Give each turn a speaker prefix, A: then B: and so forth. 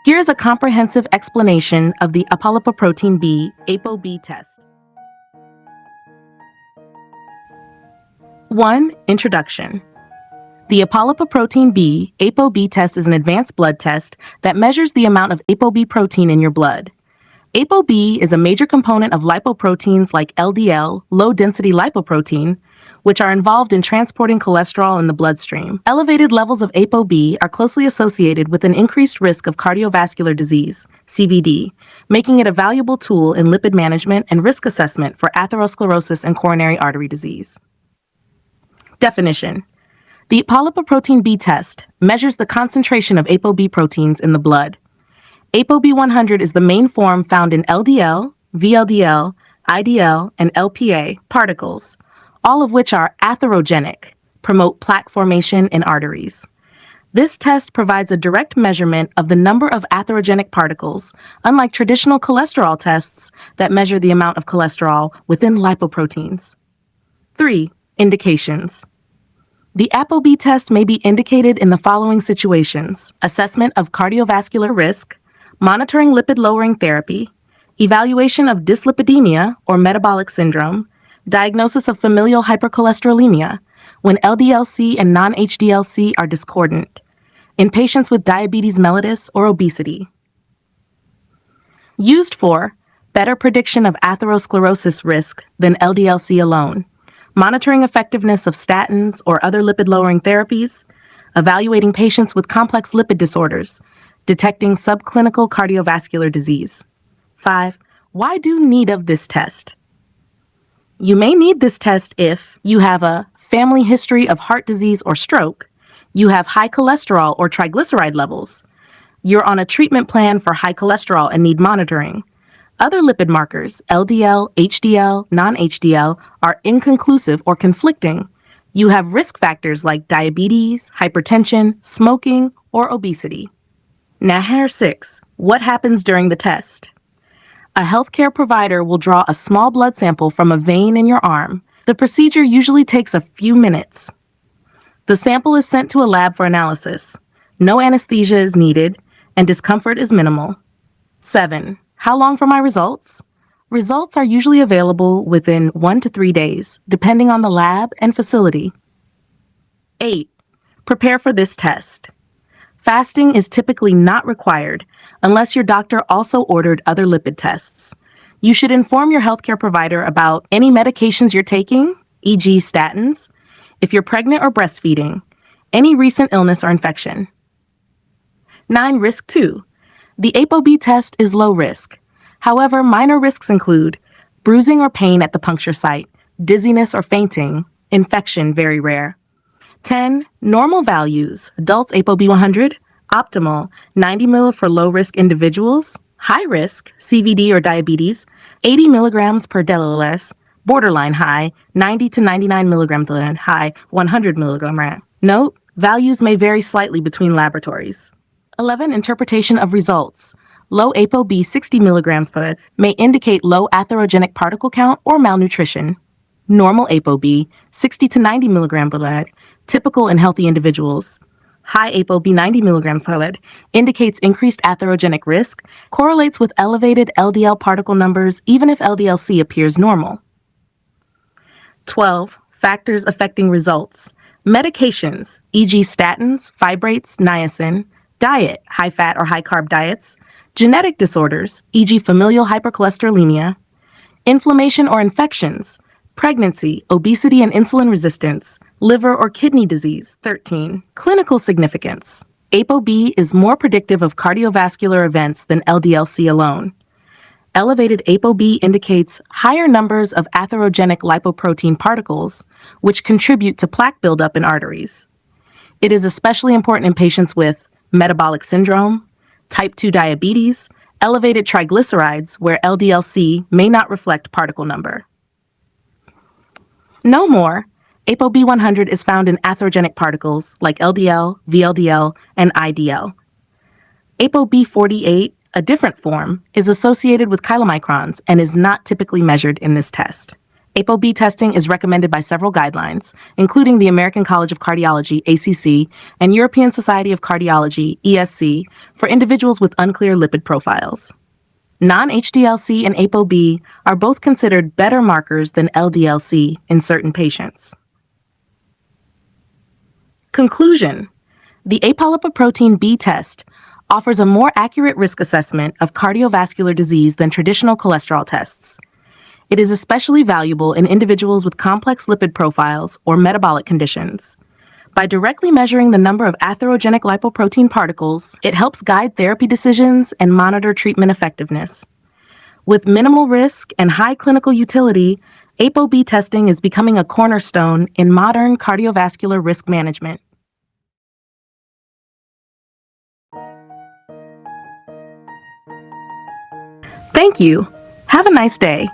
A: Here is a comprehensive explanation of the Apolipoprotein B ApoB test. 1. Introduction. The Apolipoprotein B ApoB test is an advanced blood test that measures the amount of ApoB protein in your blood. ApoB is a major component of lipoproteins like LDL, low-density lipoprotein, which are involved in transporting cholesterol in the bloodstream. Elevated levels of ApoB are closely associated with an increased risk of cardiovascular disease, CVD, making it a valuable tool in lipid management and risk assessment for atherosclerosis and coronary artery disease. Definition. The Apolipoprotein B test measures the concentration of ApoB proteins in the blood. ApoB 100 is the main form found in LDL, VLDL, IDL, and LPA particles, all of which are atherogenic, promote plaque formation in arteries. This test provides a direct measurement of the number of atherogenic particles, unlike traditional cholesterol tests that measure the amount of cholesterol within lipoproteins. 3. Indications. The ApoB test may be indicated in the following situations: assessment of cardiovascular risk, monitoring lipid-lowering therapy, evaluation of dyslipidemia or metabolic syndrome, diagnosis of familial hypercholesterolemia, when LDL-C and non-HDL-C are discordant, in patients with diabetes mellitus or obesity. Used for better prediction of atherosclerosis risk than LDL-C alone, monitoring effectiveness of statins or other lipid-lowering therapies, evaluating patients with complex lipid disorders, detecting subclinical cardiovascular disease. 5. Why do need of this test? You may need this test if you have a family history of heart disease or stroke, you have high cholesterol or triglyceride levels, you're on a treatment plan for high cholesterol and need monitoring, other lipid markers, LDL, HDL, non-HDL, are inconclusive or conflicting, you have risk factors like diabetes, hypertension, smoking, or obesity. Now here 6. What happens during the test? A healthcare provider will draw a small blood sample from a vein in your arm. The procedure usually takes a few minutes. The sample is sent to a lab for analysis. No anesthesia is needed, and discomfort is minimal. 7. How long for my results? Results are usually available within 1 to 3 days, depending on the lab and facility. 8. Prepare for this test. Fasting is typically not required unless your doctor also ordered other lipid tests. You should inform your healthcare provider about any medications you're taking, e.g. statins, if you're pregnant or breastfeeding, any recent illness or infection. 9. Risk 2. The ApoB test is low risk. However, minor risks include bruising or pain at the puncture site, dizziness or fainting, infection very rare. 10. Normal values. Adults ApoB 100, optimal 90 ml for low-risk individuals, high risk CVD or diabetes 80 milligrams per deciliter, borderline high 90 to 99 milligrams high 100 milligram. Note, values may vary slightly between laboratories. 11. Interpretation of results. Low ApoB 60 milligrams per day may indicate low atherogenic particle count or malnutrition. Normal ApoB 60 to 90 milligrams per day, typical in healthy individuals. High ApoB 90 milligrams per day indicates increased atherogenic risk, correlates with elevated LDL particle numbers even if LDL-C appears normal. 12. Factors affecting results. Medications, e.g. statins, fibrates, niacin, diet, high-fat or high-carb diets, genetic disorders, e.g. familial hypercholesterolemia, inflammation or infections, pregnancy, obesity and insulin resistance, liver or kidney disease. 13. Clinical significance. ApoB is more predictive of cardiovascular events than LDL-C alone. Elevated ApoB indicates higher numbers of atherogenic lipoprotein particles, which contribute to plaque buildup in arteries. It is especially important in patients with metabolic syndrome, type 2 diabetes, elevated triglycerides where LDL-C may not reflect particle number. No more, ApoB 100 is found in atherogenic particles like LDL, VLDL, and IDL. ApoB 48, a different form, is associated with chylomicrons and is not typically measured in this test. ApoB testing is recommended by several guidelines, including the American College of Cardiology, ACC, and European Society of Cardiology, ESC, for individuals with unclear lipid profiles. Non-HDLC and ApoB are both considered better markers than LDLC in certain patients. Conclusion: the Apolipoprotein B test offers a more accurate risk assessment of cardiovascular disease than traditional cholesterol tests. It is especially valuable in individuals with complex lipid profiles or metabolic conditions. By directly measuring the number of atherogenic lipoprotein particles, it helps guide therapy decisions and monitor treatment effectiveness. With minimal risk and high clinical utility, ApoB testing is becoming a cornerstone in modern cardiovascular risk management. Thank you. Have a nice day.